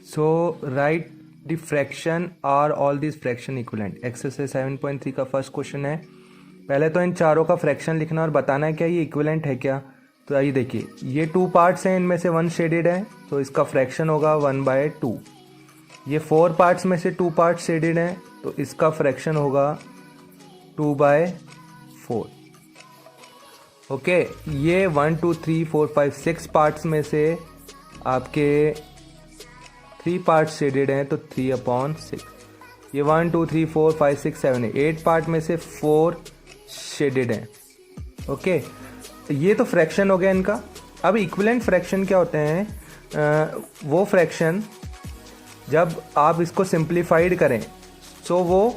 So write the fraction are all these fraction equivalent. Exercise 7.3 का first question है. पहले तो इन चारों का फ्रैक्शन लिखना और बताना है क्या ये इक्विवेलेंट है क्या. तो आइए देखिए, ये टू पार्ट्स हैं, इनमें से वन शेडेड है तो इसका फ्रैक्शन होगा 1/2. ये फोर पार्ट्स में से टू पार्ट्स शेडेड हैं तो इसका फ्रैक्शन होगा 2/4. ओके, ये 1 2 3 4 5 6 पार्ट्स में से आपके 3 पार्ट्स शेडेड हैं तो 3/6. ये 1 2 3 4 5 6 7 8 पार्ट में से 4 शेडेड हैं. ओके, ये तो फ्रैक्शन हो गया इनका. अब इक्विवेलेंट फ्रैक्शन क्या होते हैं? वो फ्रैक्शन जब आप इसको सिंप्लीफाइड करें तो वो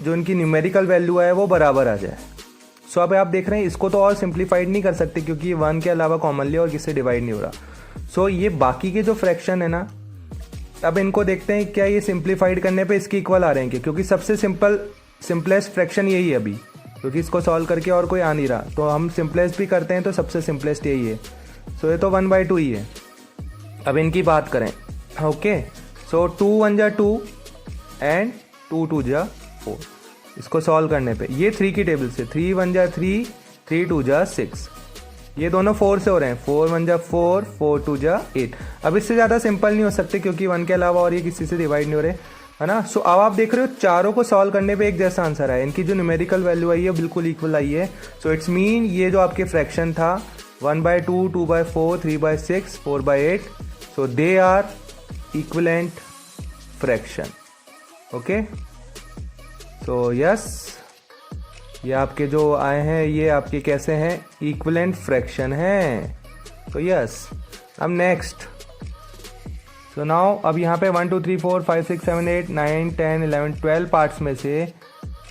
जो इनकी न्यूमेरिकल वैल्यू है वो बराबर आ जाए. सो अब आप देख रहे हैं इसको तो और सिंप्लीफाइड नहीं कर सकते क्योंकि ये 1 के अलावा कॉमनली और किससे डिवाइड नहीं हो रहा. सो ये बाकी के जो फ्रैक्शन है ना, अब इनको देखते हैं क्या ये सिंप्लीफाइड करने पे इसके इक्वल आ रहे हैं क्योंकि सबसे सिंपलेस्ट फ्रैक्शन यही है अभी, क्योंकि इसको सॉल्व करके और कोई आ नहीं रहा. तो हम सिंपलेस्ट भी करते हैं तो सबसे सिंपलेस्ट यही है. सो ये तो 1/2 ही है. अब इनकी बात करें. ओके, सो 2 1 जा 2 एंड 2 2 जा 4. इसको सॉल्व करने पे ये 3 की टेबल से 3 1 जा 3 3 2 जा 6. ये दोनों 4 से हो रहे हैं. 4 1 जा 4 4 2 जा 8. अब इससे ज़्यादा सिंपल नहीं हो सकते क्योंकि 1 के अलावा और ये किसी से डिवाइड नहीं हो रहे, है ना. सो अब आप देख रहे हो चारों को सॉल्व करने पे एक जैसा आंसर है. इनकी जो न्यूमेरिकल वैल्यू आई है बिल्कुल इक्वल आई है. सो इट्स मीन ये जो आपके फ्रैक्शन था 1/2 2/4 3/6 4/8, so they are equivalent fraction. Okay, so yes, ये आपके जो आए हैं ये आपके कैसे हैं? इक्विवेलेंट फ्रैक्शन हैं. तो यस. अब नेक्स्ट, सो नाउ अब यहाँ पे 1 2 3 4 5 6 7 8 9 10 11 12 पार्ट्स में से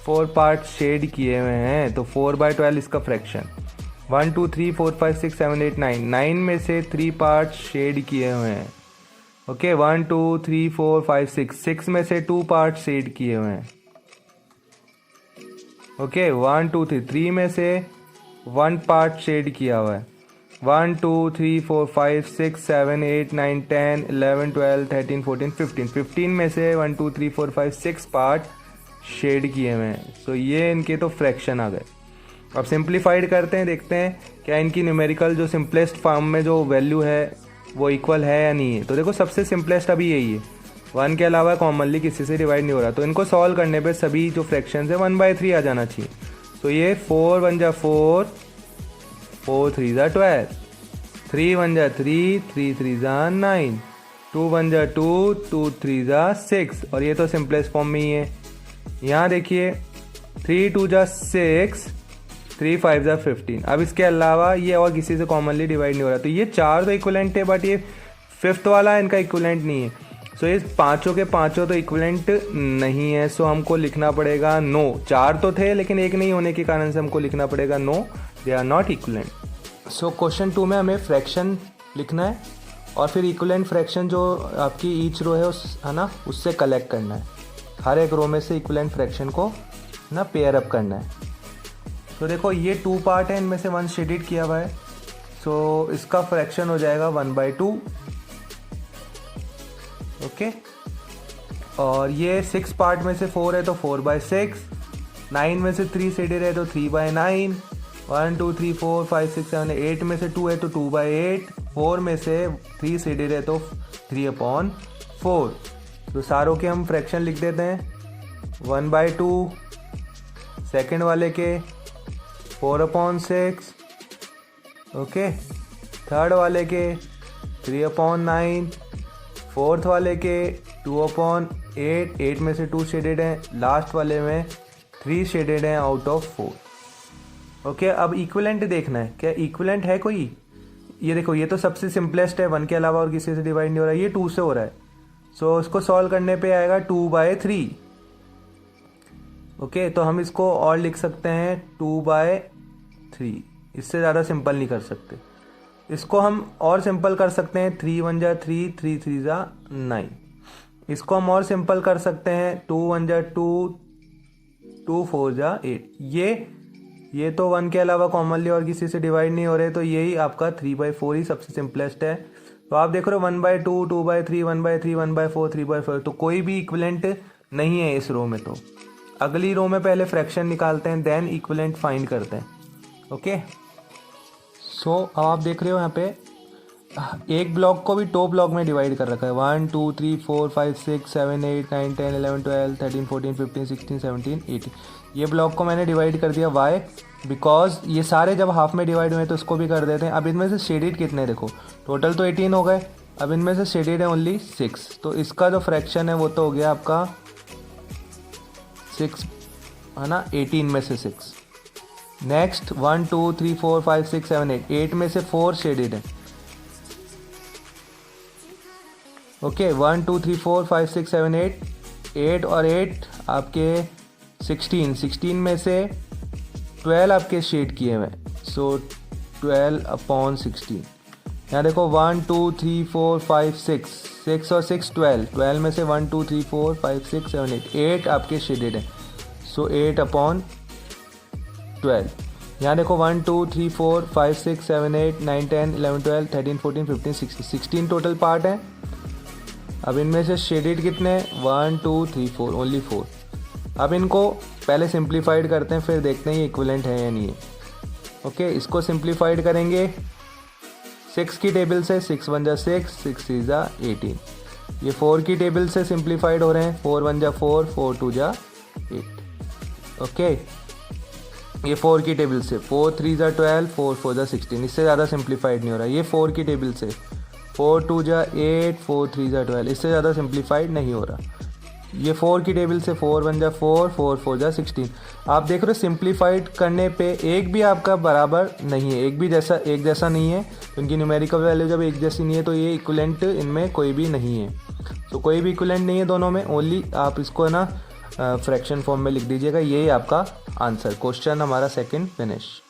4 पार्ट शेड किए हुए हैं तो 4/12 इसका फ्रैक्शन. 1 2 3 4 5 6 7 8 9 में से 3 पार्ट शेड किए हुए हैं. ओके, 1 2 3 4 5 6 में से 2 पार्ट शेड किए हुए हैं. ओके, 1 2 3 में से 1 पार्ट शेड किया हुआ है. 1 2 3 4 5 6 7 8 9 10 11 12 13 14 15 में से 1 2 3 4 5 6 पार्ट शेड किए हुए हैं. सो ये इनके तो फ्रैक्शन आ गए. अब सिंप्लीफाइड करते हैं, देखते हैं क्या इनकी न्यूमेरिकल जो सिंपलेस्ट फॉर्म में जो वैल्यू है वो इक्वल है या नहीं है. तो देखो सबसे सिंपलेस्ट अभी यही है. 1 के अलावा कॉमनली किसी से डिवाइड नहीं हो रहा तो इनको सॉल्व करने पे सभी जो फ्रैक्शन है 1/3 आ जाना चाहिए. तो ये 4 1 जा 4 4 3 जा 12 3 1 जा 3 3 3 जा 9 2 1 जा 2 2 3 जा 6. और ये तो सिंपलेस्ट फॉर्म में ही है. यहाँ देखिए 3 2 जा 6 3 5 जा 15. अब इसके अलावा ये और किसी से कॉमनली डिवाइड नहीं हो रहा तो ये 4 तो इक्विवेलेंट है बट ये 5th वाला इनका इक्विवेलेंट नहीं है. सो ये पांचों के पांचों तो इक्विवेलेंट नहीं है. सो हमको लिखना पड़ेगा नो. 4 तो थे लेकिन एक नहीं होने के कारण से हमको लिखना पड़ेगा no, they are not equivalent. So question 2 में हमें फ्रैक्शन लिखना है और फिर इक्विवेलेंट फ्रैक्शन जो आपकी ईच रो है उस है ना उससे कलेक्ट करना है. हर एक रो में से इक्विवेलेंट फ्रैक्शन को ना पेयर अप करना है. तो देखो ये 2 पार्ट है, इनमें से 1 शेडेड किया हुआ है. सो इसका फ्रैक्शन हो जाएगा 1/2. ओके, और ये 6 पार्ट में से 4 है तो 4/6. 9 में से 3 शेडेड है तो 3/9. 1 2 3 4 5 6 7 8 में से 2 है तो 2/8. 4 में से 3 शेडेड है तो 3/4. तो सारों के हम फ्रैक्शन लिख देते हैं. 1/2 सेकेंड वाले के 4/6. ओके, थर्ड वाले के 3/9. फोर्थ वाले के 2/8. 8 में से 2 शेडेड हैं. लास्ट वाले में 3 शेडेड हैं आउट ऑफ 4. ओके, अब इक्विवेलेंट देखना है. क्या इक्विवेलेंट है कोई? ये देखो ये तो सबसे सिंपलेस्ट है, 1 के अलावा और किसी से डिवाइड नहीं हो रहा है. ये 2 से हो रहा है. सो इसको सॉल्व करने पे आएगा 2/3. ओके, तो हम इसको और लिख सकते हैं 2/3. इससे ज़्यादा सिंपल नहीं कर सकते. इसको हम और सिंपल कर सकते हैं 3 1 जा 3 3 3 जा 9. इसको हम और सिंपल कर सकते हैं 2 1 जा 2 2 4 जा 8. ये तो 1 के अलावा कॉमनली और किसी से डिवाइड नहीं हो रहे तो यही आपका 3/4 ही सबसे सिंपलेस्ट है. तो आप देख रहे हो 1/2, 2/3, 1/3, 1/4, 3/4, तो कोई भी इक्विवेलेंट नहीं है इस रो में। तो अगली रो में पहले फ्रैक्शन निकालते हैं, देन इक्विवेलेंट फाइंड करते हैं। ओके, सो अब आप देख रहे हो यहाँ पे एक ब्लॉक को भी टॉप ब्लॉक में डिवाइड कर रखा है। 1 2 3 4 5 6 7 8 9 10 11 12 13 14 15 16 17 18, ये ब्लॉक को मैंने डिवाइड कर दिया। वाई? बिकॉज ये सारे जब हाफ में डिवाइड हुए तो इसको भी कर देते हैं। अब इनमें से शेडेड कितने देखो, टोटल तो 18 हो गए, अब इनमें से शेडेड है ओनली 6, तो इसका जो फ्रैक्शन है वो तो हो गया आपका 6, है ना, 18 में से 6। नेक्स्ट 1 2 3 4 5 6 7 8, 8 में से 4 शेडेड है। ओके, 1 2 3 4 5 6 7 8, 8 और 8 आपके 16, 16 में से 12 आपके शेड किए हुए, सो 12/16। यहाँ देखो 1 2 3 4 5 6, 6 और 6 12, 12 में से 1 2 3 4 5 6 7 8, 8 आपके शेडेड है, सो 8/12। यहाँ देखो 1 2 3 4 5 6 7 8 9 10 11 12 13 14 15 16, 16 टोटल पार्ट है। अब इनमें से शेडेड कितने हैं, 1 2 3 4, ओनली 4। अब इनको पहले सिंप्लीफाइड करते हैं, फिर देखते हैं ये इक्विवेलेंट है या नहीं है। ओके, इसको सिंप्लीफाइड करेंगे 6 की टेबल से, 6 1 जा 6, 6 3 जा 18। ये 4 की टेबल से सिंप्लीफाइड हो रहे हैं, 4 1 जा 4, 4 2 जा 8। ओके, ये 4 की टेबल से, 4 3 जा 12, 4 4 जा 16, इससे ज़्यादा सिंप्लीफाइड नहीं हो रहा। ये 4 की टेबल से 4 2 जा 8, 4 3 जा 12, इससे ज़्यादा सिंप्लीफाइड नहीं हो रहा। ये 4 की टेबल से 4 1 जा 4, 4 4 जा 16। आप देख रहे हो सिंप्लीफाइड करने पे एक भी आपका बराबर नहीं है, एक जैसा नहीं है। उनकी न्यूमेरिकल वैल्यू जब एक जैसी नहीं है तो ये इक्विवेलेंट इनमें कोई भी नहीं है। तो कोई भी इक्विवेलेंट नहीं है दोनों में, ओनली आप इसको ना फ्रैक्शन फॉर्म में लिख दीजिएगा। यही आपका आंसर, क्वेश्चन हमारा सेकंड फिनिश।